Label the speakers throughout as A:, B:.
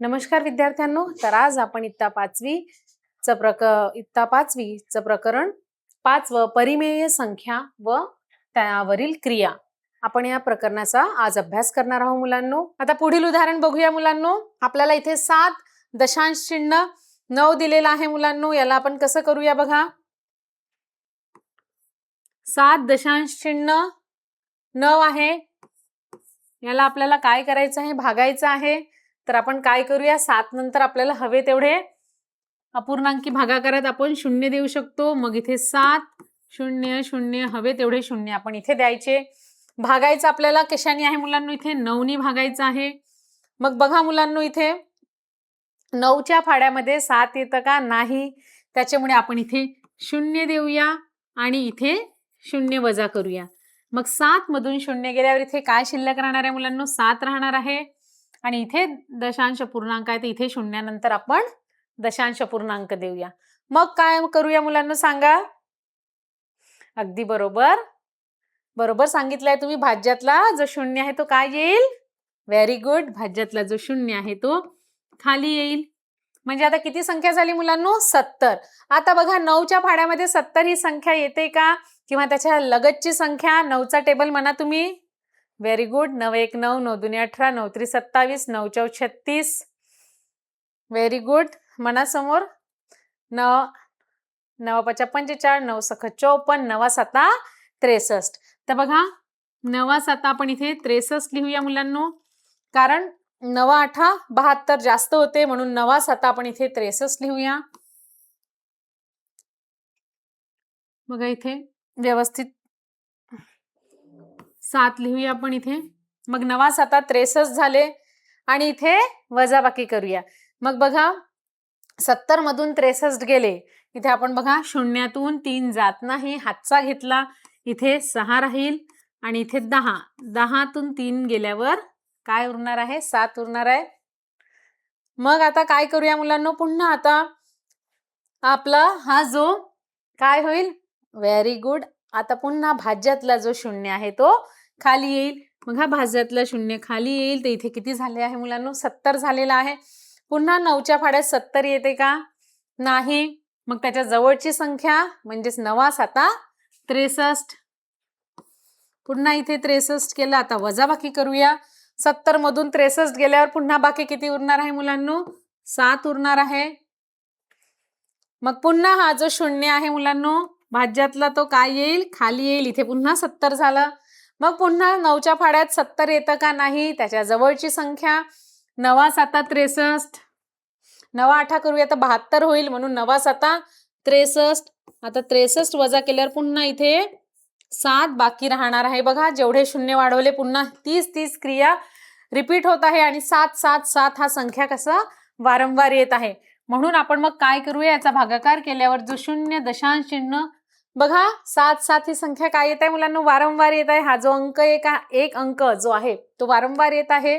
A: नमस्कार विद्यार्थ्यांनो, तर आज आपण इयत्ता पाचवीचं प्रकरण 5व परिमेय संख्या व त्यावरील क्रिया आपण या प्रकरणाचा आज अभ्यास करणार आहोत मुलांनो. आता पुढील उदाहरण बघूया मुलांनो. आपल्याला इथे 7 दशांश चिन्ह 9 दिलेला आहे मुलांनो. याला आपण कसं करूया बघा. 7 दशांश चिन्ह 9 आहे, याला आपल्याला काय करायचं आहे, भागायचं आहे. तर आपण काय करूया, 7 नंतर आपल्याला हवे तेवढे अपूर्णांकी भागाकारात आपण शून्य देऊ शकतो. मग इथे 7 0 0 हवे तेवढे शून्य आपण इथे द्यायचे. भागायचं आपल्याला कशाने आहे मुलांनो, इथे 9 नी भागायचं आहे. मग बघा मुलांनो, इथे 9च्या फाड्यामध्ये 7 येतं का, नाही. त्याच्यामुळे आपण इथे 0 देऊया आणि इथे 0 वजा करूया. मग 7 मधून 0 गेल्यावर इथे काय शिल्लक राहणार आहे मुलांनो, 7 राहणार आहे. आणि इथे दशांश पूर्णांक आहे, तर इथे शून्यानंतर आपण दशांश पूर्णांक देऊया. मग काय करूया मुलांना सांगा. अगदी बरोबर बरोबर सांगितलंय तुम्ही. भाज्यातला जो शून्य आहे तो काय येईल, व्हेरी गुड. भाज्यातला जो शून्य आहे तो खाली येईल. म्हणजे आता किती संख्या झाली मुलांनो, 70. आता बघा 9च्या फाड्यामध्ये 70 ही संख्या येते का, किंवा त्याच्या लगतची संख्या 9चा टेबल म्हणा तुम्ही. Very good. 9 1 9, 9 2 18, 9 3 27, 9 4 36. Very good. म्हणा समोर. 9 9 5 45, 9 6 54, 9 7 63. तर बघा 9 7 आपण इथे 63 लिहूया मुलांनो, कारण 9 8 72 जास्त होते, म्हणून 9 7 आपण इथे 63 लिहूया. बघा इथे व्यवस्थित 7 लिहूया आपण इथे. मग 9 7 63 झाले आणि इथे वजाबाकी करूया. मग बघा 70 मधून 63 गेले, इथे आपण बघा शून्यातून 3 जात नाही, हातचा घेतला, इथे 6 राहील आणि इथे 10. 10तून 3 गेल्यावर काय उरणार आहे, 7 उरणार आहे. मग आता काय करूया मुलांनो, पुन्हा आता आपला हा जो काय होईल, व्हेरी गुड. आता पुन्हा भाज्यातला जो शून्य आहे तो खाली येईल. मग हा भाज्यातला शून्य खाली येईल, तर इथे किती झाले आहे मुलांनो, 70 झालेला आहे. पुन्हा 9च्या फाड्यात 70 येते का, नाही. मग त्याच्या जवळची संख्या म्हणजेच 9 7 63. पुन्हा इथे 63 केलं. आता वजाबाकी करूया. 70 मधून 63 गेल्यावर पुन्हा बाकी किती उरणार आहे मुलांनो, 7 उरणार आहे. मग पुन्हा हा जो शून्य आहे मुलांनो भाज्यातला तो काय येईल, खाली येईल. इथे पुन्हा 70 झालं. मग पुन्हा 9च्या फाड्यात 70 येतं का, नाही. त्याच्या जवळची संख्या 9 7 63. 9 8 करूया तर 72 होईल, म्हणून 9 7 63. आता 63 वजा केल्यावर पुन्हा इथे 7 बाकी राहणार आहे. बघा जेवढे शून्य वाढवले पुन्हा 30 क्रिया रिपीट होत आहे आणि 7 7 7 हा संख्या कसं वारंवार येत आहे. म्हणून आपण मग काय करूया, याचा भागाकार केल्यावर जो शून्य दशांश चिन्ह बघा 7 7 ही संख्या काय येत आहे मुलांना, वारंवार येत आहे. हा जो अंक एक अंक जो आहे तो वारंवार येत आहे.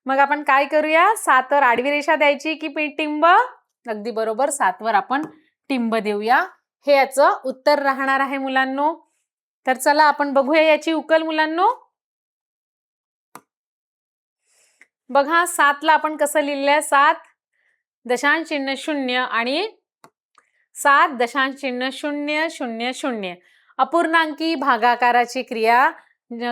A: मग आपण काय करूया, 7 वर आडवी रेषा द्यायची की टिंब, अगदी बरोबर 7 वर आपण टिंब देऊया. हे याचं उत्तर राहणार आहे मुलांनो. तर चला आपण बघूया याची उकल मुलांनो. बघा 7 ला आपण कसं लिहिलंय, 7 दशांश चिन्ह 0 आणि 7 दशांश चिन्ह 0 0 0. अपूर्णांकी भागाकाराची क्रिया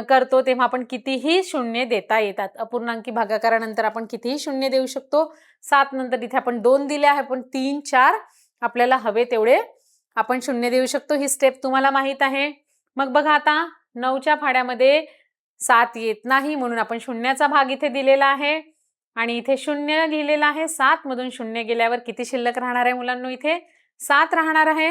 A: करतो तेव्हा आपण कितीही शून्य देता येतात. अपूर्णांकी भागाकारानंतर आपण कितीही शून्य देऊ शकतो. 7 नंतर इथे आपण 2 दिले आहे, पण 3 4 आपल्याला हवे तेवढे आपण शून्य देऊ शकतो. ही स्टेप तुम्हाला माहित आहे. मग बघा आता 9च्या फाड्यामध्ये 7 येत नाही, म्हणून आपण शून्याचा भाग इथे दिलेला आहे आणि इथे 0 लिहिलेला आहे. 7 मधून 0 गेल्यावर किती शिल्लक राहणार आहे मुलांनो, इथे 7 राहणार आहे.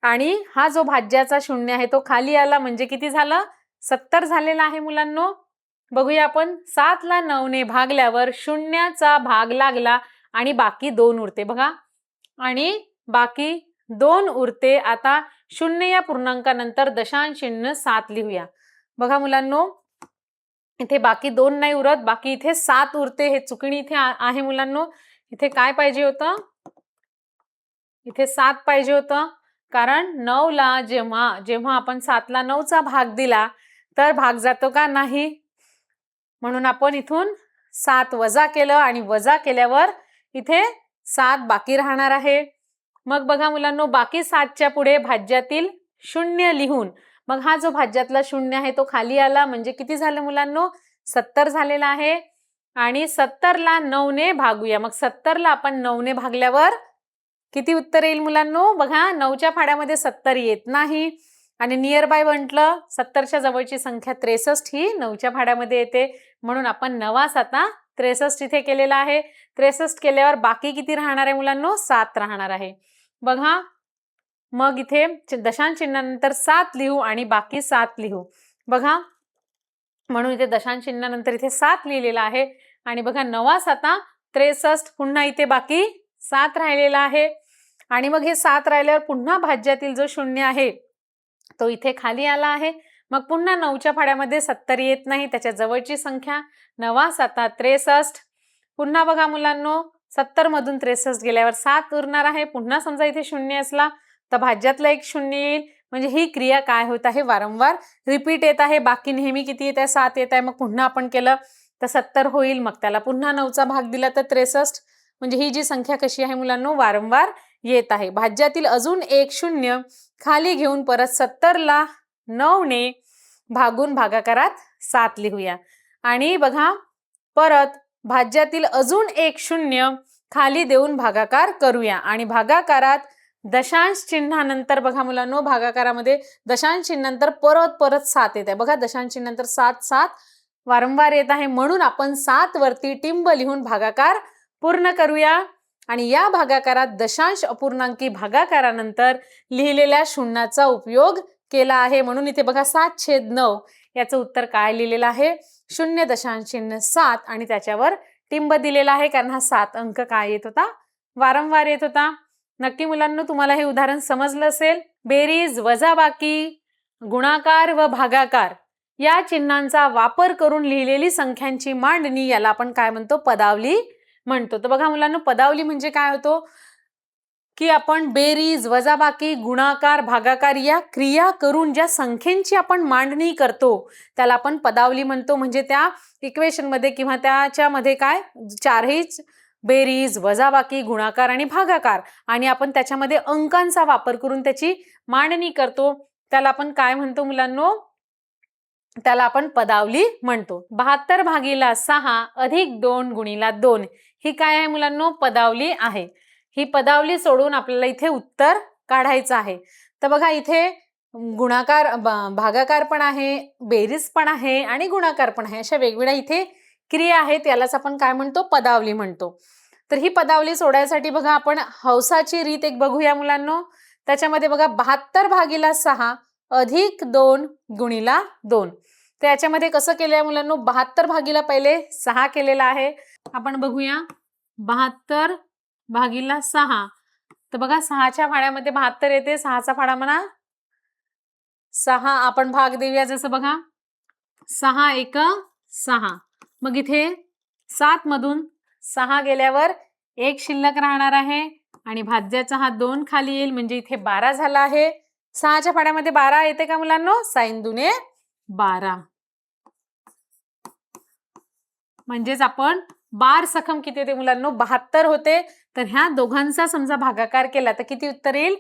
A: आणि हा जो भाज्याचा शून्य आहे तो खाली आला, म्हणजे किती झालं, 70 झालेला आहे मुलांनो. बघूया आपण. 7 ला 9 ने भागल्यावर शून्याचा भाग लागला आणि बाकी 2 उरते. बघा, आणि बाकी 2 उरते. आता 0 या पूर्णांकानंतर दशांश चिन्ह 7 लिहूया. बघा मुलांनो, इथे बाकी 2 नाही उरत, बाकी इथे 7 उरते. हे चुकणी इथे आहे मुलांनो. इथे काय पाहिजे होतं, इथे 7 पाहिजे होतं, कारण 9 ला जेव्हा आपण 7 ला 9चा भाग दिला तर भाग जातो का, नाही. म्हणून आपण इथून 7 वजा केलं आणि वजा केल्यावर इथे 7 बाकी राहणार आहे. मग बघा मुलांनो, बाकी 7च्या पुढे भाज्यातील 0 लिहून मग हा जो भाज्यातला 0 आहे तो खाली आला, म्हणजे किती झालं मुलांनो? 70 झालेला आहे. आणि 70ला 9ने भागूया. मग 70ला आपण 9ने भागल्यावर किती उत्तर येईल मुलांनो? बघा 9च्या फाड्यामध्ये 70 येत नाही आणि नियर बाय म्हटलं 70च्या जवळची संख्या 63 ही 9च्या फाड्यामध्ये येते, म्हणून आपण 9 63 इथे केलेला आहे. 63 केल्यावर बाकी किती राहणार आहे मुलांनो? 7 राहणार आहे. बघा मग इथे दशांश चिन्हानंतर 7 लिहू आणि बाकी 7 लिहू. बघा म्हणून इथे दशांश चिन्हानंतर इथे 7 लिहिलेला आहे आणि बघा 9 63 पुन्हा इथे बाकी 7 राहिलेला आहे. आणि मग हे 7 राहिल्यावर पुन्हा भाज्यातील जो 0 आहे तो इथे खाली आला आहे. मग पुन्हा 9च्या फाड्यामध्ये 70 येत नाही, त्याच्या जवळची संख्या 9 63. पुन्हा बघा मुलांनो 70 मधून 63 गेल्यावर 7 उरणार आहे. पुन्हा समजा इथे 0 असला तर भाज्यातला एक 0 येईल, म्हणजे ही क्रिया काय होत आहे? वारंवार रिपीट येत आहे. बाकी नेहमी किती येत आहे? 7 येत आहे. मग पुन्हा आपण केलं तर 70 होईल. मग त्याला पुन्हा 9चा भाग दिला तर 63. म्हणजे ही जी संख्या कशी आहे मुलांनो? वारंवार येत आहे. भाज्यातील अजून एक 0 खाली घेऊन परत 70ला 9ने भागून भागाकारात 7 लिहूया. आणि बघा परत भाज्यातील अजून एक 0 खाली देऊन भागाकार करूया. आणि भागाकारात दशांश चिन्हानंतर बघा मुलांनो, भागाकारामध्ये दशांश चिन्हानंतर परत 7 येत आहे. बघा दशांश चिन्हानंतर 7 वारंवार येत आहे, म्हणून आपण 7 वरती टिंब लिहून भागाकार पूर्ण करूया. आणि या भागाकारात दशांश अपूर्णांकी भागाकारानंतर लिहिलेल्या शून्याचा उपयोग केला आहे. म्हणून इथे बघा 7/9 याचं उत्तर काय लिहिलेलं आहे? 0.7 आणि त्याच्यावर टिंब दिलेला आहे, कारण हा 7 अंक काय येत होता? वारंवार येत होता. नक्की मुलांनो तुम्हाला हे उदाहरण समजलं असेल. बेरीज, वजाबाकी, गुणाकार व भागाकार या चिन्हांचा वापर करून लिहिलेली संख्यांची मांडणी याला आपण काय म्हणतो? पदावली म्हणतो. तर बघा मुलांनो, पदावली म्हणजे काय होतो? की आपण बेरीज, वजाबाकी, गुणाकार, भागाकार या क्रिया करून ज्या संख्येची आपण मांडणी करतो त्याला आपण पदावली म्हणतो. म्हणजे त्या इक्वेशन मध्ये किंवा त्याच्यामध्ये काय चारही बेरीज, वजाबाकी, गुणाकार आणि भागाकार आणि आपण त्याच्यामध्ये अंकांचा वापर करून त्याची मांडणी करतो, त्याला आपण काय म्हणतो मुलांनो? त्याला आपण पदावली म्हणतो. 72/6 अधिक 2 × 2 ही काय आहे मुलांनो? पदावली आहे. ही पदावली सोडून आपल्याला इथे उत्तर काढायचं आहे. तर बघा इथे गुणाकार, भागाकार पण आहे, बेरीज पण आहे आणि गुणाकार पण आहे. अशा वेगवेगळ्या इथे क्रिया आहेत, यालाच आपण काय म्हणतो? पदावली म्हणतो. तर ही पदावली सोडायसाठी बघा आपण हौसाची रीत एक बघूया मुलांनो. त्याच्यामध्ये बघा 72/6 अधिक 2 × 2. तर याच्यामध्ये कसं केलंय मुलांनो? 72 पहिले 6 केलेला आहे. आपण बघूया 72/6. तर बघा 6च्या फाड्यामध्ये 72 येते. 6चा फाडा म्हणा 6. आपण भाग देऊया. जसं बघा 6 × 6. मग इथे 7 मधून 6 गेल्यावर 1 शिल्लक राहणार आहे आणि भाज्याचा हा 2 खाली येईल, म्हणजे इथे 12 झाला आहे. 6च्या फाड्यामध्ये 12 येते का मुलांनो? 6 दुने 12. म्हणजेच आपण बार सखम किती होते मुलांनो? 72 होते. तर ह्या दोघांचा समजा भागाकार केला तर किती उत्तर येईल?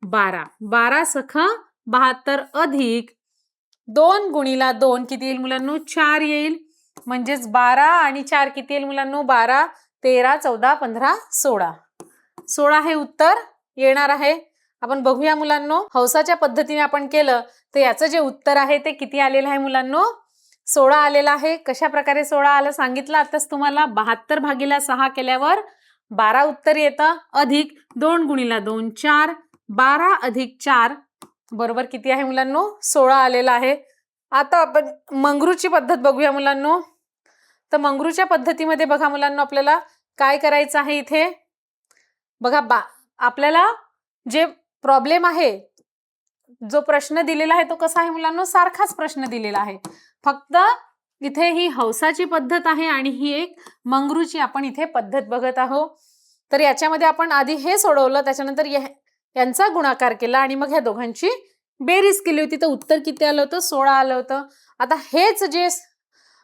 A: 12. 12 सखम 72 अधिक 2 × 2 किती येईल मुलांनो? 4 येईल. म्हणजेच 12 आणि 4 किती येईल मुलांनो? 12, 13, 14, 15, 16. 16 हे उत्तर येणार आहे. आपण बघूया मुलांनो, हौसाच्या पद्धतीने आपण केलं तर याचं जे उत्तर आहे ते किती आलेलं आहे मुलांनो? 16 आलेला आहे. कशा प्रकारे 16 आलं सांगितलं आताच तुम्हाला. 72/6 केल्यावर 12 उत्तर येतं, अधिक 2 × 2 4. 12 अधिक 4 बरोबर किती आहे मुलांनो? 16 आलेला आहे. आता आपण मंगरूची पद्धत बघूया मुलांनो. तर मंगरूच्या पद्धतीमध्ये बघा मुलांनो आपल्याला काय करायचं आहे? इथे बघा आपल्याला जे प्रॉब्लेम आहे, जो प्रश्न दिलेला आहे तो कसा आहे मुलांनो? सारखाच प्रश्न दिलेला आहे. फक्त इथे ही हौसाची पद्धत आहे आणि ही एक मंगरूची आपण इथे पद्धत बघत आहोत. तर याच्यामध्ये आपण आधी हे सोडवलं, त्याच्यानंतर यांचा गुणाकार केला आणि मग ह्या दोघांची बेरीज केली होती. तर उत्तर किती आलं होतं? 16 आलं होतं. आता हेच जे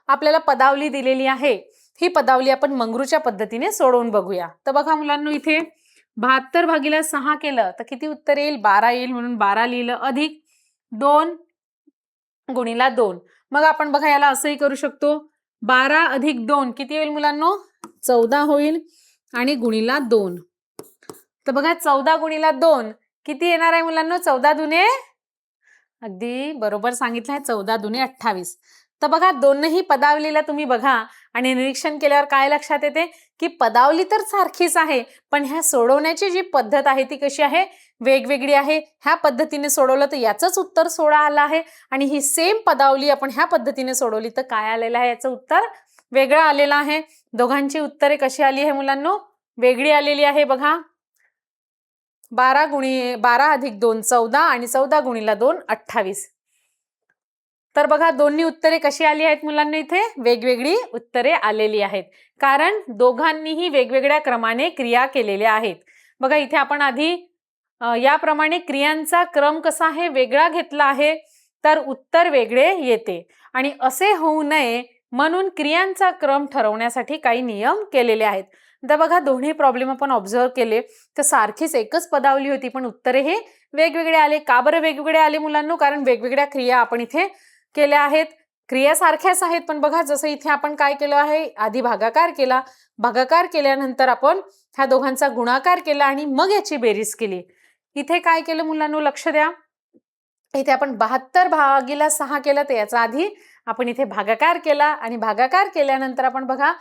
A: आपल्याला पदावली दिलेली आहे ही पदावली आपण मंगरूच्या पद्धतीने सोडवून बघूया. तर बघा मुलांनो, इथे 72 भागिले 6 केलं तर किती उत्तर येईल? 12 येईल, म्हणून 12 लिहिलं, अधिक 2 गुणिला 2. मग आपण बघा याला असंही करू शकतो, 12 अधिक 2 किती होईल मुलांनो? 14 होईल, आणि गुणिला 2. तर बघा 14 गुणिला 2 किती येणार आहे मुलांनो? 14 दुने, अगदी बरोबर सांगितलं आहे, 14 दुने 28. तर बघा दोनही पदावलीला तुम्ही बघा आणि निरीक्षण केल्यावर काय लक्षात येते की पदावली तर सारखीच आहे, पण ह्या सोडवण्याची जी पद्धत आहे ती कशी आहे? वेगवेगळी आहे. ह्या पद्धतीने सोडवलं तर याचंच उत्तर 16 आलं आहे, आणि ही सेम पदावली आपण ह्या पद्धतीने सोडवली तर काय आलेलं आहे? याचं उत्तर वेगळं आलेलं आहे. दोघांची उत्तरे कशी आली आहे मुलांनो? वेगळी आलेली आहे. बघा 12 अधिक 2 14, आणि 14 गुणिला 2 28. तर बघा दोन्ही उत्तरे कशी आली आहेत मुलांना? इथे वेगवेगळी उत्तरे आलेली आहेत, कारण दोघांनीही वेगवेगळ्या क्रमाने क्रिया केलेल्या आहेत. बघा इथे आपण आधी याप्रमाणे क्रियांचा क्रम कसा आहे? वेगळा घेतला आहे, तर उत्तर वेगळे येते. आणि असे होऊ नये म्हणून क्रियांचा क्रम ठरवण्यासाठी काही नियम केलेले आहेत. तर बघा दोन्ही प्रॉब्लेम आपण ऑब्झर्व केले तर सारखीच एकच पदावली होती, पण उत्तरे हे वेगवेगळे आले. का बरं वेगवेगळे आले मुलांनो? कारण वेगवेगळ्या क्रिया आपण इथे केल्या आहेत. क्रिया सारख्याच आहेत, पण बघा जसं इथे आपण काय केलं आहे? आधी भागाकार केला, भागाकार केल्यानंतर आपण ह्या दोघांचा गुणाकार केला आणि मग याची बेरीज केली. इथे काय केलं मुलांनो? लक्ष द्या, इथे आपण 72 भागिले 6 केलं, तर याचा आधी आपण इथे भागाकार केला, आणि भागाकार केल्यानंतर आपण बघा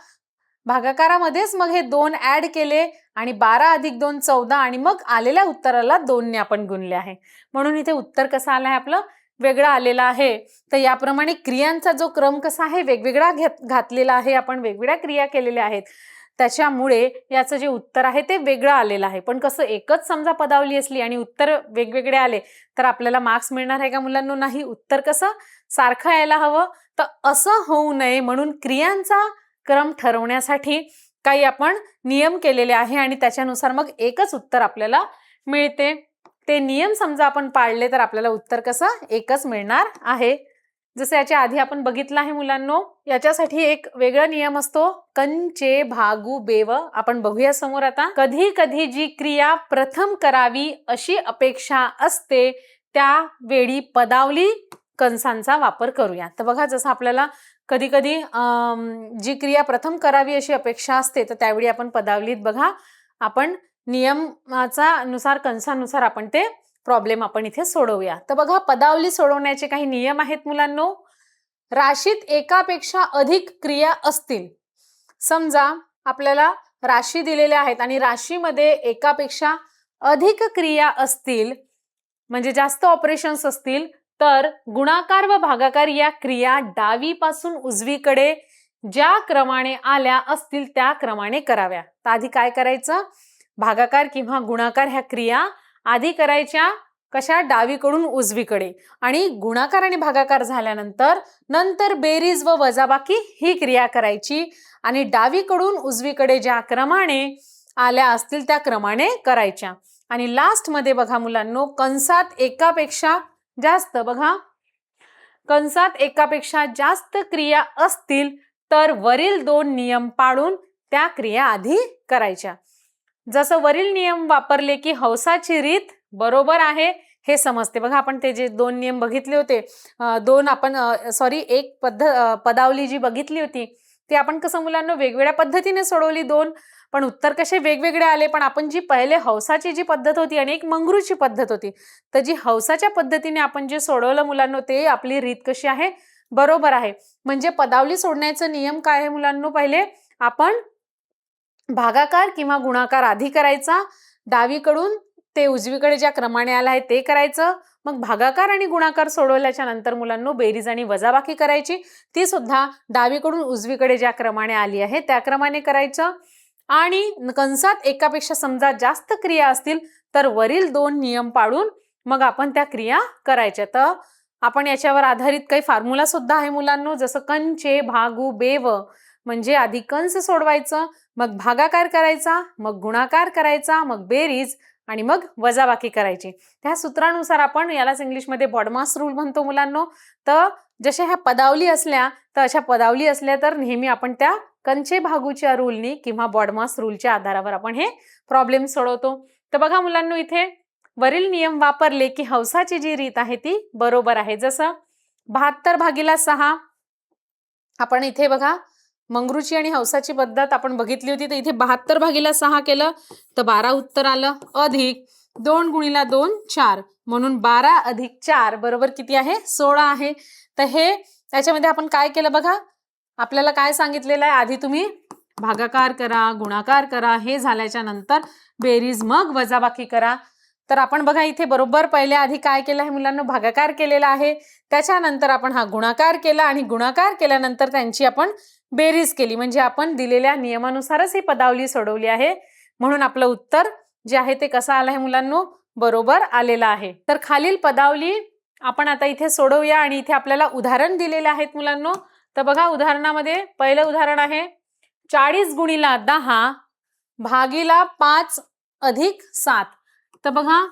A: भागाकारामध्येच मग हे 2 ऍड केले, आणि 12 अधिक 2 14, आणि मग आलेल्या उत्तराला 2 ने आपण गुणले आहे, म्हणून इथे उत्तर कसं आलं आहे आपलं? वेगळं आलेलं आहे. तर याप्रमाणे क्रियांचा जो क्रम कसा आहे? वेगवेगळा घातलेला आहे, आपण वेगवेगळ्या क्रिया केलेल्या आहेत, त्याच्यामुळे याचं जे उत्तर आहे ते वेगळं आलेलं आहे. पण कसं, एकच समजा पदावली असली आणि उत्तर वेगवेगळे आले तर आपल्याला मार्क्स मिळणार आहे का मुलांनो? नाही. उत्तर कसं सारखं यायला हवं. तर असं होऊ नये म्हणून क्रियांचा क्रम ठरवण्यासाठी काही आपण नियम केलेले आहे, आणि त्याच्यानुसार मग एकच उत्तर आपल्याला मिळते. ते नियम समजा आपण पाळले तर आपल्याला उत्तर कसं? एकच मिळणार आहे. जसं याच्या आधी आपण बघितलं आहे मुलांनो, याच्यासाठी एक वेगळा नियम असतो, कंचे भागू बेव. आपण बघूया समोर आता. कधी कधी जी क्रिया प्रथम करावी अशी अपेक्षा असते त्यावेळी पदावली कंसांचा वापर करूया. तर बघा जसं आपल्याला कधी कधी जी क्रिया प्रथम करावी अशी अपेक्षा असते तर त्यावेळी आपण पदावलीत बघा आपण नियमाचा नुसार कंसानुसार आपण ते प्रॉब्लेम आपण इथे सोडवूया. तर बघा पदावली सोडवण्याचे काही नियम आहेत मुलांनो. राशीत एकापेक्षा अधिक क्रिया असतील, समजा आपल्याला राशी दिलेल्या आहेत आणि राशीमध्ये एकापेक्षा अधिक क्रिया असतील, म्हणजे जास्त ऑपरेशन्स असतील, तर गुणाकार व भागाकार या क्रिया डावीपासून उजवीकडे ज्या क्रमाने आल्या असतील त्या क्रमाने कराव्या. तर आधी काय करायचं? भागाकार किंवा गुणाकार ह्या क्रिया आधी करायच्या कशा? डावीकडून उजवीकडे, आणि गुणाकार आणि भागाकार झाल्यानंतर नंतर बेरीज व वजाबाकी ही क्रिया करायची, आणि डावीकडून उजवीकडे ज्या क्रमाने आल्या असतील त्या क्रमाने करायच्या. आणि लास्ट मध्ये बघा मुलांनो, कंसात एकापेक्षा जास्त, बघा कंसात एकापेक्षा जास्त क्रिया असतील तर वरील 2 नियम पाळून त्या क्रिया आधी करायच्या. जसं वरील नियम वापरले की हौसाची रीत बरोबर आहे हे समजते. बघा आपण ते जे 2 नियम बघितले होते, एक पदावली जी बघितली होती ती आपण कसं मुलांना वेगवेगळ्या पद्धतीने सोडवली 2, पण उत्तर कसे वेगवेगळे आले. पण आपण जी पहिले हौसाची जी पद्धत होती आणि एक मंगरूची पद्धत होती, तर जी हौसाच्या पद्धतीने आपण जे सोडवलं मुलांनो ते आपली रीत कशी आहे? बरोबर आहे. म्हणजे पदावली सोडण्याचा नियम काय आहे मुलांनो? पहिले आपण भागाकार किंवा गुणाकार आधी करायचा, डावीकडून ते उजवीकडे ज्या क्रमाने आला आहे ते करायचं, मग भागाकार आणि गुणाकार सोडवल्याच्या नंतर मुलांनो बेरीज आणि वजाबाकी करायची, ती सुद्धा डावीकडून उजवीकडे ज्या क्रमाने आली आहे त्या क्रमाने करायचं. आणि कंसात एकापेक्षा समजा जास्त क्रिया असतील तर वरील 2 नियम पाळून मग आपण त्या क्रिया करायच्या. तर आपण याच्यावर आधारित काही फॉर्म्युला सुद्धा आहे मुलांनो, जसं कंचे भागू बेव, म्हणजे आधी कंस सोडवायचं, मग भागाकार करायचा, मग गुणाकार करायचा, मग बेरीज आणि मग वजाबाकी करायची. त्या सूत्रानुसार आपण यालाच इंग्लिशमध्ये बॉडमास रूल म्हणतो मुलांनो. तर जशा ह्या पदावली असल्या तर अशा पदावली असल्या तर नेहमी आपण त्या कंचे भागूच्या रूलनी किंवा बॉडमास रूलच्या आधारावर आपण हे प्रॉब्लेम सोडवतो. तर बघा मुलांनो, इथे वरील नियम वापरले की हौसाची जी रीत आहे ती बरोबर आहे. जसं 72/6 आपण इथे बघा मंगरूची आणि हौसाची पद्धत आपण बघितली होती. तर इथे 72/6 केलं तर 12 उत्तर आलं, अधिक 2 × 2 4 म्हणून 12 अधिक 4 बरोबर किती आहे? 16 आहे. तर हे त्याच्यामध्ये आपण काय केलं बघा, आपल्याला काय सांगितलेलं आहे, आधी तुम्ही भागाकार करा, गुणाकार करा, हे झाल्याच्या नंतर बेरीज मग वजाबाकी करा. तर आपण बघा इथे बरोबर पहिले आधी काय केलं आहे मुलांना, भागाकार केलेला आहे. त्याच्यानंतर आपण हा गुणाकार केला आणि गुणाकार केल्यानंतर त्यांची आपण बेरीज केली. म्हणजे आपण दिलेल्या नियमानुसारच ही पदावली सोडवली आहे. म्हणून आपलं उत्तर जे आहे ते कसं आलं आहे मुलांनो, बरोबर आलेलं आहे. तर खालील पदावली आपण आता इथे सोडवूया आणि इथे आपल्याला उदाहरण दिलेले आहेत मुलांनो. तर बघा उदाहरणामध्ये पहिलं उदाहरण आहे 40 × 10 भागीला 5 अधिक 7. तर बघा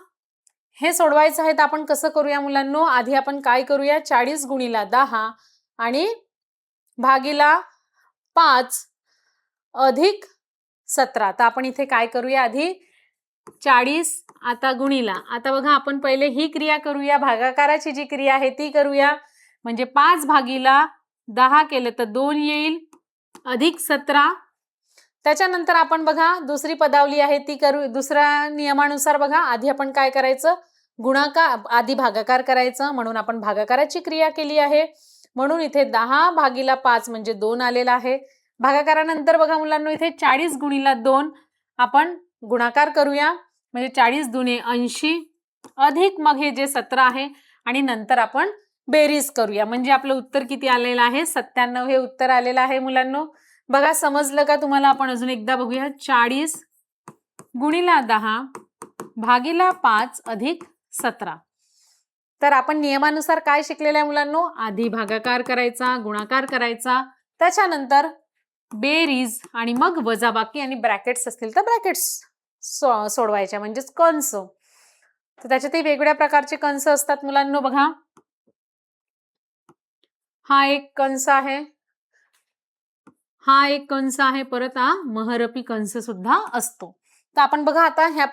A: हे सोडवायचं आहे तर आपण कसं करूया मुलांनो, आधी आपण काय करूया, 40 × 10 आणि भागीला 5 अधिक 17. तर आपण इथे काय करूया, आधी 40 आता गुणीला, आता बघा आपण पहिले ही क्रिया करूया, भागाकाराची जी क्रिया आहे ती करूया. म्हणजे 5/10 केलं तर 2 येईल अधिक 17. त्याच्यानंतर आपण बघा दुसरी पदावली आहे ती करू. दुसऱ्या नियमानुसार बघा आधी आपण काय करायचं, गुणाकार आधी भागाकार करायचं, म्हणून आपण भागाकाराची क्रिया केली आहे. म्हणून इथे 10/5 म्हणजे 2 आलेला आहे. भागाकारानंतर बघा मुलांना इथे 40 × 2 आपण गुणाकार करूया. म्हणजे 40 दुने 80 अधिक मग हे जे 17 आहे आणि नंतर आपण बेरीज करूया. म्हणजे आपलं उत्तर किती आलेलं आहे, 97 हे उत्तर आलेलं आहे मुलांनो. बघा समजलं का तुम्हाला? आपण अजून एकदा बघूया. 40 × 10 भागीला 5 अधिक 17. तर आपण नियमानुसार काय शिकलेलं आहे मुलांनो, आधी भागाकार करायचा, गुणाकार करायचा, त्याच्यानंतर बेरीज आणि मग वजाबाकी आणि ब्रॅकेट्स असतील तर ब्रॅकेट्स सोडवायच्या म्हणजेच कंस. तर त्याच्यातही वेगवेगळ्या प्रकारचे कंस असतात मुलांनो. बघा हा एक कंस आहे, हा एक कंस आहे, परत हा महरपी कंस सुद्धा असतो. तर आपण बघा आता ह्या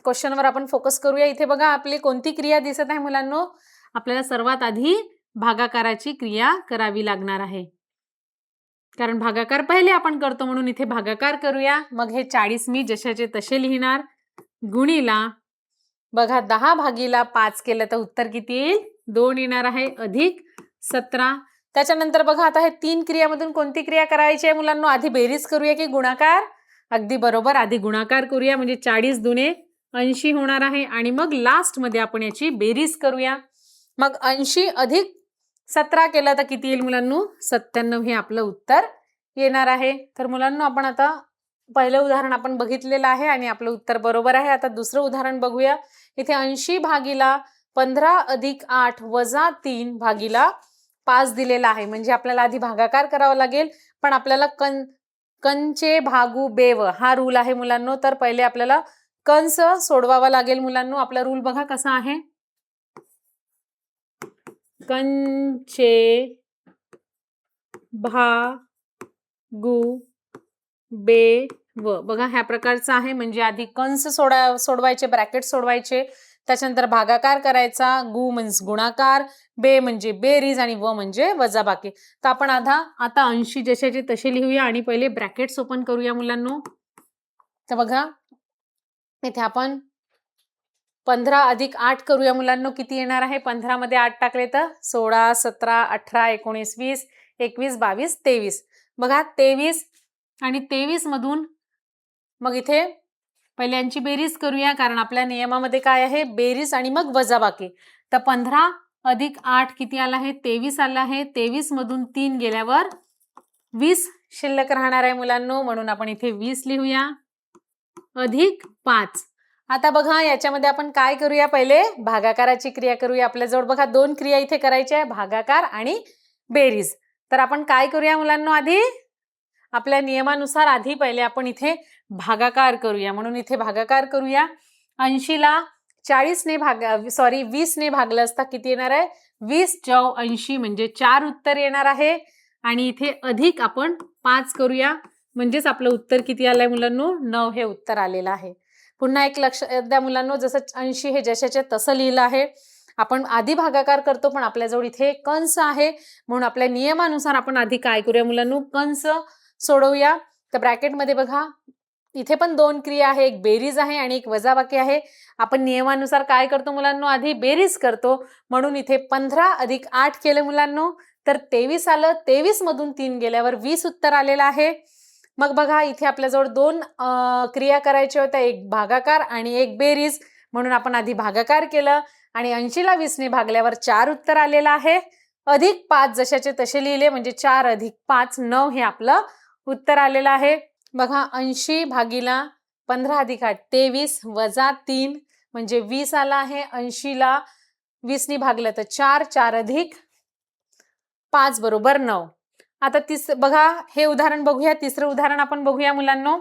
A: क्वेश्चनवर आपण फोकस करूया. इथे बघा आपली कोणती क्रिया दिसत आहे मुलांनो, आपल्याला सर्वात आधी भागाकाराची क्रिया करावी लागणार आहे, कारण भागाकार पहिले आपण करतो म्हणून इथे भागाकार करूया. मग हे 40 मी जशाचे तसे लिहिणार, गुणीला बघा 10/5 केलं तर उत्तर किती येईल, 2 येणार आहे, अधिक 17. त्याच्यानंतर बघा आता हे 3 क्रियामधून कोणती क्रिया करायची आहे मुलांनो, आधी बेरीज करूया की गुणाकार? अगदी बरोबर, आधी गुणाकार करूया. म्हणजे 40 दुने 80 होणार आहे आणि मग लास्ट मध्ये आपण याची बेरीज करूया. मग 80 अधिक 17 केलं तर किती येईल मुलांनो, 97 हे आपलं उत्तर येणार आहे. तर मुलांनो आपण आता पहिलं उदाहरण आपण बघितलेलं आहे आणि आपलं उत्तर बरोबर आहे. आता दुसरं उदाहरण बघूया. इथे 80/15 अधिक 8 वजा 3 भागीला 5 दिलेला आहे. म्हणजे आपल्याला आधी भागाकार करावा लागेल, पण आपल्याला कंचे भागू बेव हा रूल आहे मुलांनो. तर पहिले आपल्याला कंस सोडवावा लागेल मुलांनो. आपला रूल बघा कसा आहे, कंचे भागू बेव बघा ह्या प्रकारचा आहे. म्हणजे आधी कंस सोडवायचे, ब्रॅकेट सोडवायचे, त्याच्यानंतर भागाकार करायचा, गु म्हणजे गुणाकार, बे म्हणजे बेरीज आणि व म्हणजे वजाबाकी. तर आपण आता 80 जशाचे तसे लिहूया आणि पहिले ब्रॅकेट्स ओपन करूया मुलांनो. तर बघा इथे आपण 15 अधिक 8 करूया मुलांनो. किती येणार आहे, 15 मध्ये 8 टाकले तर 16, 17, 18, 19, 20, 21, 22, 23. बघा 23 आणि 23 मधून मग इथे पहिल्यांची बेरीज करूया, कारण आपल्या नियमामध्ये काय आहे, बेरीज आणि मग वजाबाकी. तर 15 अधिक 8 किती आला आहे, 23 आला आहे. 23 मधून 3 गेल्यावर 20 शिल्लक राहणार आहे मुलांनो. म्हणून आपण इथे 20 लिहूया, अधिक 5. आता बघा याच्यामध्ये आपण काय करूया, पहिले भागाकाराची क्रिया करूया. आपल्याजवळ बघा 2 क्रिया इथे करायच्या आहे, भागाकार आणि बेरीज. तर आपण काय करूया मुलांनो, आधी आपल्या नियमानुसार आधी पहिले आपण इथे भागाकार करूया. म्हणून इथे भागाकार करूया 80ला 20ने भागलं असता किती येणार आहे? 20 चौ 80 म्हणजे 4 उत्तर येणार आहे. आणि इथे अधिक आपण 5 करूया, म्हणजेच आपलं उत्तर किती आलंय मुलांनो? 9 हे उत्तर आलेलं आहे. पुन्हा एक लक्ष द्या मुलांनो, जसं 80 हे जशाच्या तसं लिहिलं आहे. आपण आधी भागाकार करतो, पण आपल्याजवळ इथे कंस आहे, म्हणून आपल्या नियमानुसार आपण आधी काय करूया मुलांनो? कंस सोडवूया. तर ब्रॅकेटमध्ये बघा, इथे पण 2 क्रिया आहे, एक बेरीज आहे आणि एक वजाबाकी आहे. आपण नियमानुसार काय करतो मुलांनो? आधी बेरीज करतो, म्हणून इथे 15 अधिक 8 केलं मुलांनो, तर 23 आलं. 23 मधून 3 गेल्यावर 20 उत्तर आलेलं आहे. मग बघा, इथे आपल्याजवळ 2 क्रिया करायच्या होत्या, एक भागाकार आणि एक बेरीज, म्हणून आपण आधी भागाकार केलं आणि 80ला 20ने भागल्यावर 4 उत्तर आलेलं आहे. अधिक 5 जशाचे तसे लिहिले, म्हणजे 4 अधिक 5 9 हे आपलं उत्तर आलेलं आहे. बघा, 80 भागीला 15 अधिक 8 23 वजा 3 म्हणजे 20 आला आहे. 80ला 20ने भागलं तर 4 4 अधिक 5 बरोबर 9. आता बघा, हे उदाहरण बघूया. तिसरं उदाहरण आपण बघूया मुलांनो.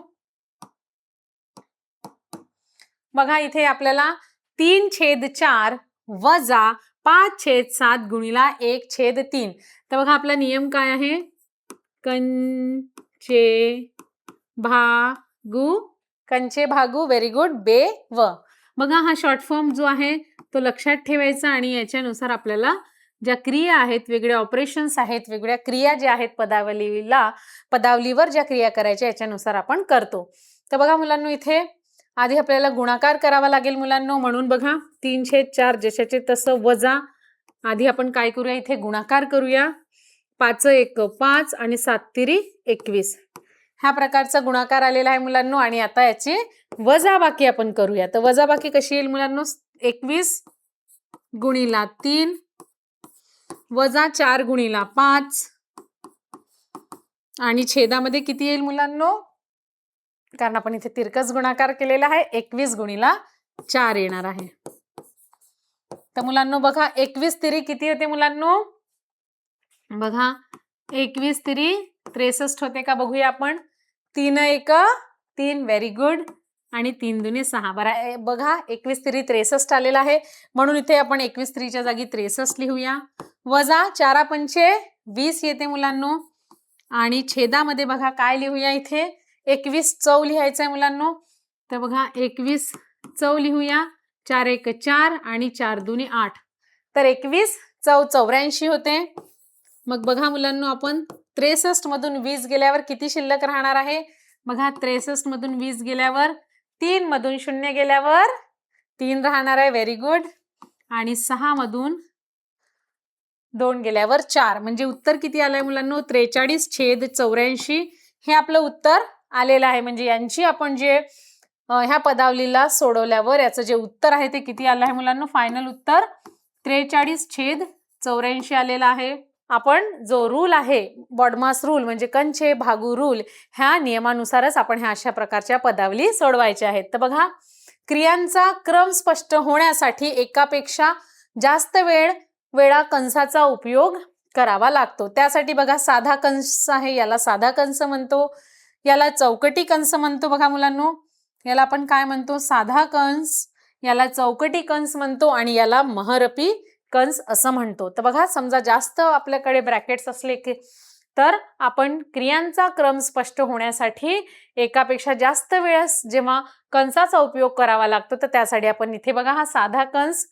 A: बघा, इथे आपल्याला 3/4 वजा 5/7 गुणिला 1/3. तर बघा, आपला नियम काय आहे? कंचे भागू व्हेरी गुड बे व. बघा, हा शॉर्ट फॉर्म जो आहे तो लक्षात ठेवायचा आणि याच्यानुसार आपल्याला ज्या क्रिया आहेत, वेगळे ऑपरेशन्स आहेत, वेगळ्या क्रिया ज्या आहेत पदावलीवर ज्या क्रिया करायच्या याच्यानुसार आपण करतो. तर बघा मुलांनो, इथे आधी आपल्याला गुणाकार करावा लागेल मुलांनो, म्हणून बघा 3/4 जशाचे तसं वजा. आधी आपण काय करूया? इथे गुणाकार करूया. 5 1 5 आणि 7 3 21 ह्या प्रकारचा गुणाकार आलेला आहे मुलांनो. आणि आता याची वजाबाकी आपण करूया. तर वजाबाकी कशी येईल मुलांनो? 21 गुणिला 3 वजा 4 गुणिला 5 आणि छेदामध्ये किती येईल मुलांनो? कारण आपण इथे तिरकस गुणाकार केलेला आहे, 21 गुणिला 4 येणार आहे. तर मुलांनो बघा, 21 तिरी किती होते मुलांनो? बघा, 21 तिरी 63 होते का? बघूया आपण. 3 1 3 व्हेरी गुड आणि 3 दुने 6. बघा, 21 तिरी 63 आलेला आहे, म्हणून इथे आपण 21 तिरीच्या जागी 63 लिहूया. वजा 4 पंचे 20 येते मुलांनो. आणि छेदामध्ये बघा काय लिहूया? इथे 21 चौ लिहायचं आहे मुलांनो. तर बघा, 21 चौ लिहूया. 4 1 4 आणि 4 दुने 8. तर 21 चौ 84 होते. मग बघा मुलांनो, आपण 63 मधून 20 गेल्यावर किती शिल्लक राहणार आहे? बघा, 63 मधून 20 गेल्यावर 3 मधून 0 गेल्यावर 3 राहणार आहे. Very good. आणि 6 मधून 2 गेल्यावर 4. म्हणजे उत्तर किती आलंय मुलांनो? 43/84 हे आपलं उत्तर आलेलं आहे. म्हणजे यांची आपण जे ह्या पदावलीला सोडवल्यावर याचं जे उत्तर आहे ते किती आलं आहे मुलांनो? फायनल उत्तर 43/84 आलेला आहे. आपण जो रूल आहे, बॉडमास रूल म्हणजे कंचे भागू रूल, ह्या नियमानुसारच आपण ह्या अशा प्रकारच्या पदावली सोडवायच्या आहेत. तर बघा, क्रियांचा क्रम स्पष्ट होण्यासाठी एकापेक्षा जास्त वेळा कंसाचा उपयोग करावा लागतो. त्यासाठी बघा, साधा कंस आहे, याला साधा कंस म्हणतो, याला चौकटी कंस म्हणतो. बघा मुलांनो, याला आपण काय म्हणतो? साधा कंस, याला चौकटी कंस म्हणतो आणि याला महरपी कंस असं म्हणतो. तर बघा, समजा जास्त आपल्याकडे ब्रॅकेट्स असले की तर आपण क्रियांचा क्रम स्पष्ट होण्यासाठी एकापेक्षा जास्त वेळेस जेव्हा कंसाचा उपयोग करावा लागतो, तर त्यासाठी आपण इथे बघा हा साधा कंस,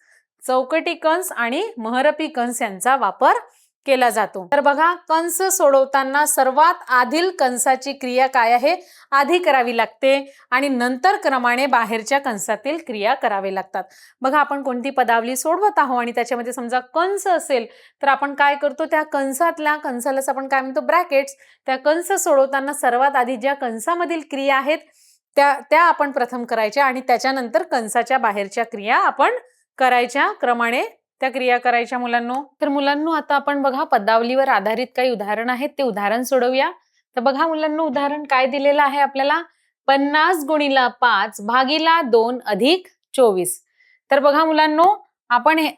A: चौकटी कंस आणि महरपी कंस यांचा वापर केला जातो. तर बघा, कंस सोडवताना सर्वात आधी कंसाची क्रिया काय आहे? आधी करावी लागते आणि नंतर क्रमाने बाहेरच्या कंसातील क्रिया करावे लागतात. बघा, आपण कोणती पदावली सोडवत आहोत आणि त्याच्यामध्ये समजा कंस असेल तर आपण काय करतो? त्या कंसालाच आपण काय म्हणतो? ब्रॅकेट्स. त्या कंस सोडवताना सर्वात आधी ज्या कंसामधील क्रिया आहेत त्या आपण प्रथम करायच्या आणि त्याच्यानंतर कंसाच्या बाहेरच्या क्रिया आपण करायच्या, क्रमाने त्या क्रिया करायच्या मुलांनो. तर मुलांनो, आता आपण बघा पदावलीवर आधारित काही उदाहरण आहेत, ते उदाहरण सोडवूया. तर बघा मुलांनो, उदाहरण काय दिलेलं आहे आपल्याला? 50 गुणिला 5 भागीला 2 अधिक 24. तर बघा मुलांनो, आपण हे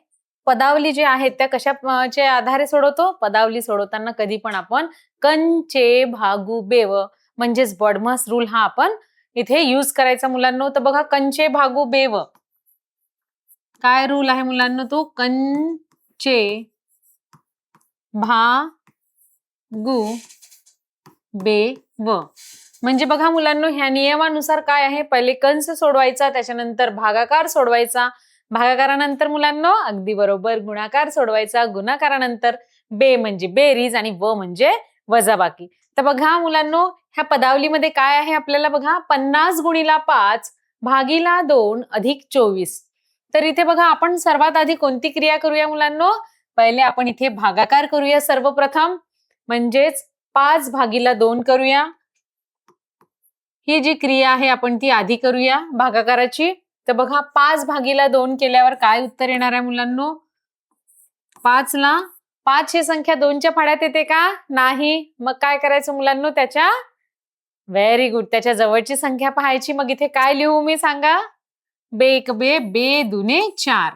A: पदावली जे आहेत त्या कशाच्या आधारे सोडवतो? पदावली सोडवताना कधी पण आपण कंचे भागू बेव म्हणजेच बॉडमास रूल हा आपण इथे यूज करायचा मुलांनो. तर बघा कंचे भागू बेव, काय रूल आहे मुलांनो तो, कंचे भागू बेव. म्हणजे बघा मुलांनो, ह्या नियमानुसार काय आहे, पहिले कंस सोडवायचा, त्याच्यानंतर भागाकार सोडवायचा, भागाकारानंतर मुलांनो अगदी बरोबर गुणाकार सोडवायचा, गुणाकारानंतर बे म्हणजे बेरीज आणि व म्हणजे वजाबाकी. तर बघा मुलांनो, ह्या पदावलीमध्ये काय आहे आपल्याला बघा, 50 गुणिला 5 भागीला 2 अधिक 24. तर इथे बघा आपण सर्वात आधी कोणती क्रिया करूया मुलांनो, पहिले आपण इथे भागाकार करूया सर्वप्रथम, म्हणजेच 5 भागीला 2 करूया. ही जी क्रिया आहे आपण ती आधी करूया भागाकाराची. तर बघा 5 भागीला 2 केल्यावर काय उत्तर येणार आहे मुलांनो, 5 ला 5 ही संख्या 2च्या पाड्यात येते का, नाही. मग काय करायचं मुलांनो, त्याच्या व्हेरी गुड, त्याच्या जवळची संख्या पाहायची. मग इथे काय लिहू मी सांगा, बे एक बे, बे दुने 4.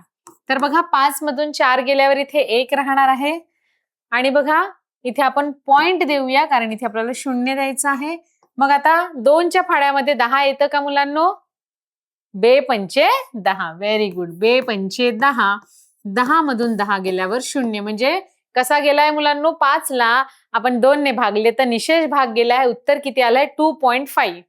A: तर बघा 5 मधून 4 गेल्यावर इथे 1 राहणार आहे. आणि बघा इथे आपण पॉइंट देऊया, कारण इथे आपल्याला 0 द्यायचं आहे. मग आता 2च्या फाड्यामध्ये 10 येतं का मुलांनो, बे पंचे 10. व्हेरी गुड, बे पंचे 10. 10 मधून 10 गेल्यावर 0, म्हणजे कसा गेलाय मुलांनो, 5 ला आपण 2 ने भागले तर निशेष भाग गेलाय. उत्तर किती आलंय, 2.5.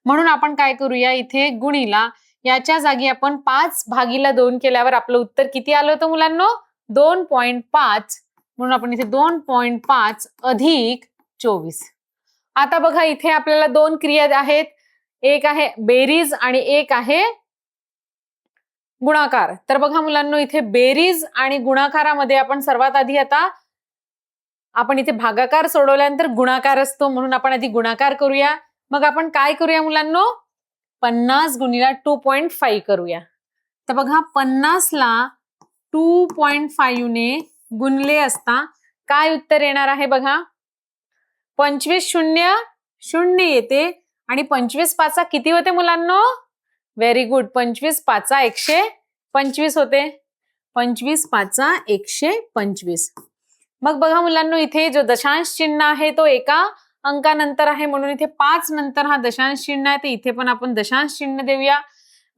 A: म्हणून आपण काय करूया, इथे गुणीला याच्या जागी आपण 5 भागीला 2 केल्यावर आपलं उत्तर किती आलं होतं मुलांनो, 2.5. म्हणून आपण इथे 2.5 अधिक 24. आता बघा इथे आपल्याला 2 क्रिया आहेत, एक आहे बेरीज आणि एक आहे गुणाकार. तर बघा मुलांनो, इथे बेरीज आणि गुणाकारामध्ये आपण सर्वात आधी आता आपण इथे भागाकार सोडवल्यानंतर गुणाकार असतो, म्हणून आपण आधी गुणाकार करूया. मग आपण काय करूया मुलांनो, 50 गुणिला 2.5 करूया. तर बघा 50 ला 2.5 ने गुणले असता काय उत्तर येणार आहे बघा, 25 शून्य शून्य येते आणि 25 पाचा किती होते मुलांनो, व्हेरी गुड, 25 पाचा 125 होते. 25 पाचा 125. मग बघा मुलांनो, इथे जो दशांश चिन्ह आहे तो एका अंकानंतर आहे, म्हणून इथे 5 नंतर हा दशांश चिन्ह आहे, तर इथे पण आपण दशांश चिन्ह देऊया.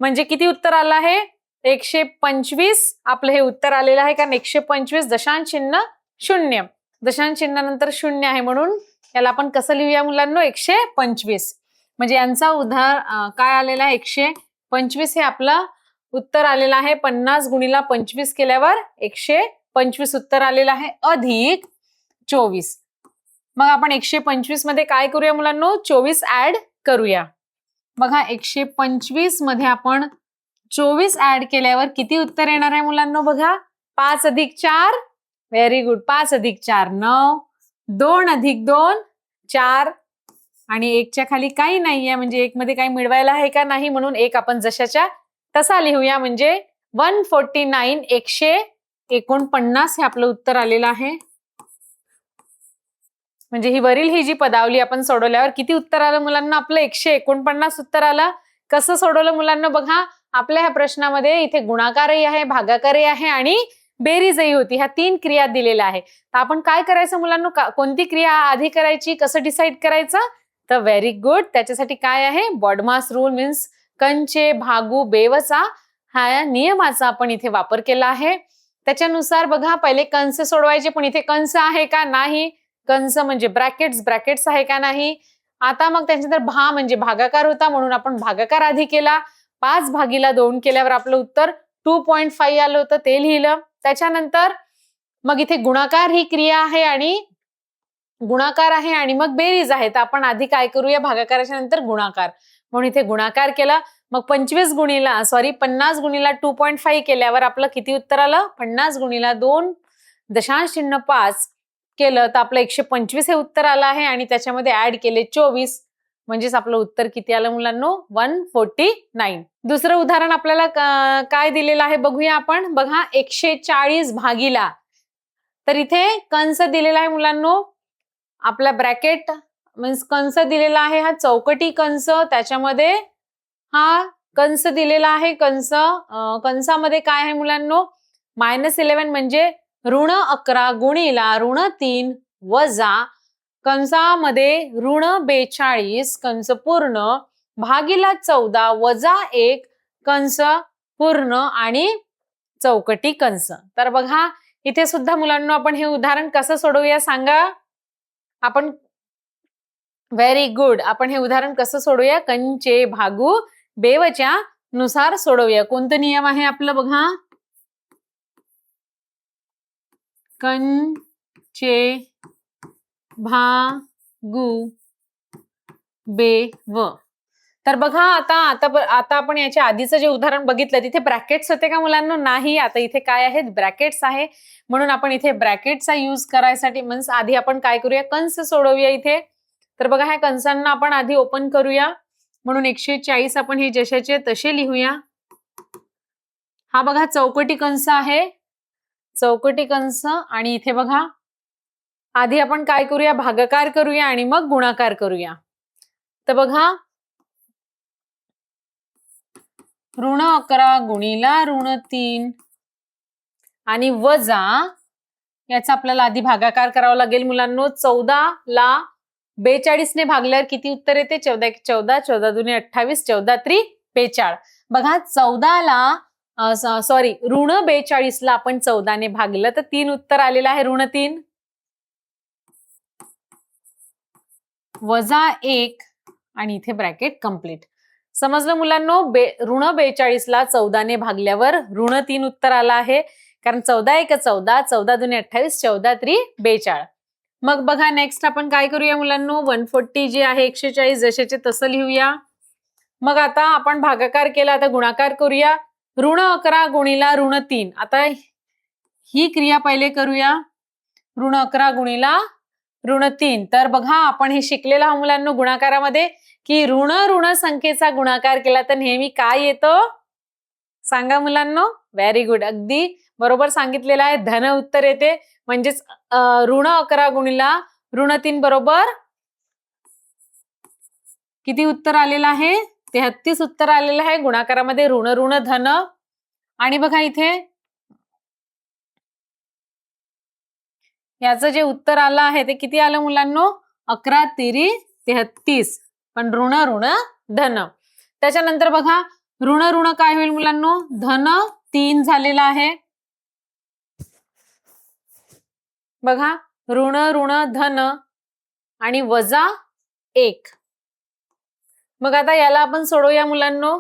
A: म्हणजे किती उत्तर आलं आहे, 125 आपलं हे उत्तर आलेलं आहे, कारण 125 दशांश चिन्ह 0, दशांश चिन्हानंतर 0 आहे, म्हणून याला आपण कसं लिहूया मुलांनो, 125. म्हणजे यांचा काय आलेला आहे, 125 हे आपलं उत्तर आलेलं आहे. 50 गुणिला 25 केल्यावर 125 उत्तर आलेलं आहे अधिक 24. मग आपण 125 मध्ये काय करूया मुलांनो, 24 ऍड करूया. बघा 125 मध्ये आपण 24 ऍड केल्यावर किती उत्तर येणार आहे मुलांनो, बघा 5 अधिक 4, व्हेरी गुड, 5 अधिक 4 9, 2 अधिक 2 4, आणि 1च्या खाली काही नाहीये, म्हणजे 1 मध्ये काही मिळवायला आहे का नाही, म्हणून 1 आपण जशाच्या तसा लिहूया. म्हणजे 149 149 हे आपलं उत्तर आलेलं आहे. म्हणजे ही वरील ही जी पदावली आपण सोडवल्यावर किती उत्तर आलं मुलांना, आपलं 149 उत्तर आलं. कसं सोडवलं मुलांना, बघा आपल्या ह्या प्रश्नामध्ये इथे गुणाकारही आहे, भागाकारही आहे आणि बेरीजही होती. ह्या 3 क्रिया दिलेल्या आहे. तर आपण काय करायचं मुलांना, कोणती क्रिया आधी करायची, कसं डिसाईड करायचं, तर व्हेरी गुड, त्याच्यासाठी काय आहे, बॉडमास रूल मीन्स कंचे भागू बेवचा हा नियमाचा आपण इथे वापर केला आहे. त्याच्यानुसार बघा पहिले कंस सोडवायचे, पण इथे कंस आहे का नाही, कंस म्हणजे ब्रॅकेट्स आहे का नाही. आता मग त्याच्यानंतर भा म्हणजे भागाकार होता, म्हणून आपण भागाकार आधी केला. 5 भागीला 2 केल्यावर आपलं उत्तर 2.5 आलं होतं, ते लिहिलं. त्याच्यानंतर मग इथे गुणाकार ही क्रिया आहे आणि गुणाकार आहे आणि मग बेरीज आहे, तर आपण आधी काय करूया, भागाकाराच्या नंतर गुणाकार, म्हणून इथे गुणाकार केला. मग 50 गुणिला 2.5 केल्यावर आपलं किती उत्तर आलं, 50 गुणिला 2 दशांश चिन्ह 5 केलं तर आपलं 125 हे उत्तर आलं आहे आणि त्याच्यामध्ये ऍड केले 24, म्हणजेच आपलं उत्तर किती आलं मुलांनो, 149. दुसरं उदाहरण आपल्याला काय दिलेलं आहे बघूया आपण. बघा 140 भागीला, तर इथे कंस दिलेला आहे मुलांनो, आपला ब्रॅकेट मीन्स कंस दिलेला आहे, हा चौकटी कंस, त्याच्यामध्ये हा कंस दिलेला आहे. कंसामध्ये काय आहे मुलांनो, -11 म्हणजे -11 गुणिला -3 वजा कंसामध्ये -42 कंस पूर्ण भागिला 14 वजा 1 कंस पूर्ण आणि चौकटी कंस. तर बघा इथे सुद्धा मुलांना आपण हे उदाहरण कसं सोडवूया सांगा. आपण व्हेरी गुड. आपण हे उदाहरण कसं सोडवूया. कंचे भागू बेवच्या नुसार सोडवूया. कोणतं नियम आहे आपलं बघा. कंचे भागू बेव. तर बघा आता आपण याच्या आधीचं जे उदाहरण बघितलं तिथे ब्रॅकेट्स होते का मुलांना. नाही. आता इथे काय आहेत ब्रॅकेट्स आहे. म्हणून आपण इथे ब्रॅकेटचा यूज करायसाठी म्हणजे आधी आपण काय करूया कंस सोडवूया इथे. तर बघा ह्या कंसांना आपण आधी ओपन करूया. म्हणून 140 आपण हे जशाचे तसे लिहूया. हा बघा चौकटी कंस आहे. चौकटी कंस आणि इथे बघा आधी आपण काय करूया भागाकार करूया आणि मग गुणाकार करूया. तर बघा -11 गुणिला -3 आणि वजा याचा आपल्याला आधी भागाकार करावा लागेल मुलांनो. 14 ला 42 ने भागल्यावर किती उत्तर येते. 14 14 14 दुने 28 14 त्रिक 42. बघा 14 ला सॉरी -42 ला आपण 14 ने भागलं तर 3 उत्तर आलेलं आहे. -3 वजा 1 आणि इथे ब्रॅकेट कंप्लीट. समजलं मुलांनो. -42 ला 14 ने भागल्यावर -3 उत्तर आला आहे. कारण 14 1 14 14 दुने 28 14 त्रिक 42. मग बघा नेक्स्ट आपण काय करूया मुलांनो. 140 जे आहे 140 जशाचे तसं लिहूया. मग आता आपण भागाकार केला. आता गुणाकार करूया. -11 गुणिला -3. आता ही क्रिया पहिले करूया. -11 गुणिला -3. तर बघा आपण हे शिकलेलं आहोत मुलांनो गुणाकारामध्ये की ऋण संख्येचा गुणाकार केला तर नेहमी काय येतं सांगा मुलांनो. Very good. अगदी बरोबर सांगितलेलं आहे. धन उत्तर येते. म्हणजेच -11 गुणिला -3 बरोबर किती उत्तर आलेलं आहे. 33 उत्तर आलेलं आहे. गुणाकारामध्ये ऋण धन. आणि बघा इथे याचं जे उत्तर आलं आहे ते किती आलं मुलांनो. 11 तिरी 33. पण ऋण धन. त्याच्यानंतर बघा ऋण काय होईल मुलांनो. धन 3 झालेला आहे. बघा ऋण धन आणि वजा 1. मग आता याला आपण सोडवूया मुलांनो.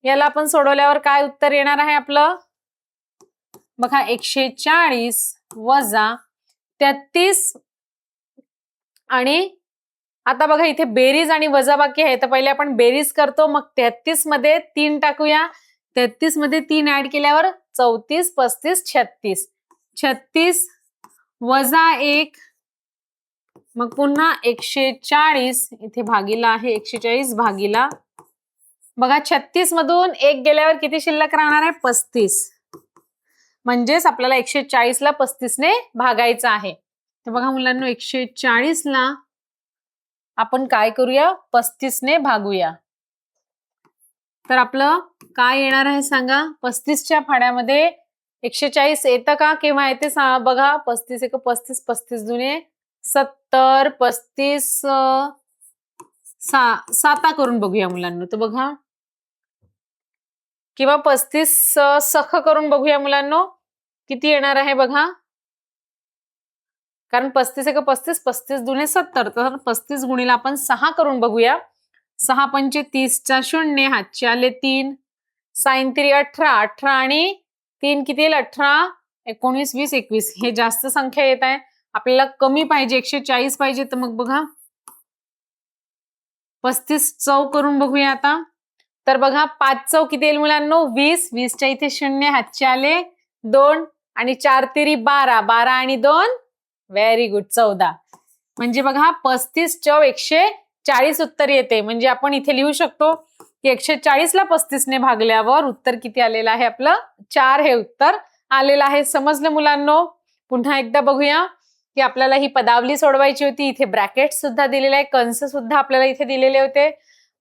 A: याला आपण सोडवल्यावर काय उत्तर येणार आहे आपलं. बघा 140 वजा 33 आणि आता बघा इथे बेरीज आणि वजाबाकी आहे. तर पहिले आपण बेरीज करतो. मग 33 मध्ये 3 टाकूया. 33 मध्ये 3 ऍड केल्यावर 34 35 36. 36 वजा 1 मग पुन्हा 140 इथे भागीला आहे. 140 भागीला बघा 36 मधून 1 गेल्यावर किती शिल्लक राहणार आहे. 35. म्हणजेच आपल्याला 140 ला 35 ने भागायचं आहे. तर बघा मुलांना 140 ला आपण काय करूया 35 ने भागूया. तर आपलं काय येणार आहे सांगा. 35च्या फाड्यामध्ये 140 येतं का केव्हा येते बघा. 35 1 35 35 दुने 70 35 7 करून बघूया मुलांना. तर बघा किंवा 35 सख करून बघूया मुलांना किती येणार आहे बघा. कारण 35 1 35 35 दुने 70. तर 35 गुणिला आपण 6 करून बघूया. 6 पंचे 30 चा 0 हातचे आले 3. 6 3 18 18 आणि 3 किती येईल 18 19 20 21. हे जास्त संख्या येत आहे. आपल्याला कमी पाहिजे 140 पाहिजे. तर मग बघा 35 चौ करून बघूया आता. तर बघा 5 चौ किती येईल मुलांनो 20. 20च्या इथे 0 हातचे आले 2 आणि 4 तिरी 12 12 आणि 2 व्हेरी गुड 14. म्हणजे बघा 35 चौ 140 उत्तर येते. म्हणजे आपण इथे लिहू शकतो की 140 ला 35 ने भागल्यावर उत्तर किती आलेलं आहे आपलं 4 हे उत्तर आलेलं आहे. समजलं मुलांनो. पुन्हा एकदा बघूया की आपल्याला ही पदावली सोडवायची होती. इथे ब्रॅकेट सुद्धा दिलेले आहे. कंस सुद्धा आपल्याला इथे दिलेले होते.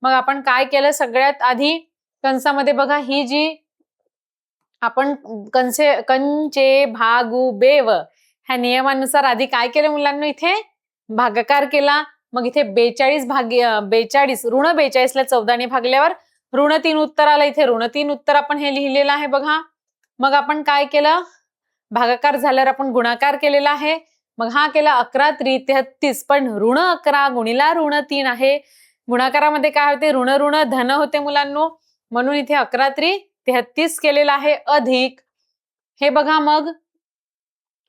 A: मग आपण काय केलं सगळ्यात आधी कंसामध्ये बघा ही जी आपण कंचे भागू बेव ह्या नियमानुसार आधी काय केलं मुलांना इथे भागाकार केला. मग इथे 42 ऋण 42ला 14ने भागल्यावर ऋण 3 उत्तर आलं. इथे ऋण 3 उत्तर आपण हे लिहिलेलं आहे बघा. मग आपण काय केलं, भागाकार झाल्यावर आपण गुणाकार केलेला आहे. मग हा केला 11 3 33, पण ऋण 11 गुणिला ऋण 3 आहे. गुणाकारामध्ये काय होते, ऋण ऋण धन होते मुलांनो, म्हणून इथे 11 3 33 केलेला आहे अधिक. हे बघा मग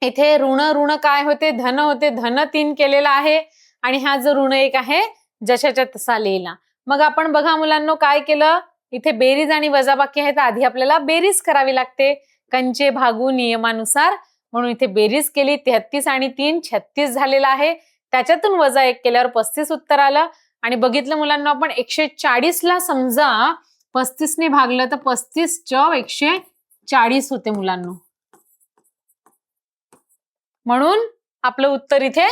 A: इथे ऋण ऋण काय होते, धन होते, धन 3 केलेला आहे आणि हा जो ऋण 1 आहे जशाच्या तसा लिहिला. मग आपण बघा मुलांनो काय केलं, इथे बेरीज आणि वजाबाकी आहे तर आधी आपल्याला बेरीज करावी लागते कंचे भागू नियमानुसार, म्हणून इथे बेरीज केली. 33 आणि 3 36 झालेला आहे. त्याच्यातून वजा 1 केल्यावर 35 उत्तर आलं. आणि बघितलं मुलांना आपण 140ला समजा 35ने भागलं तर 35 चौक 140 होते मुलांनो, म्हणून आपलं उत्तर इथे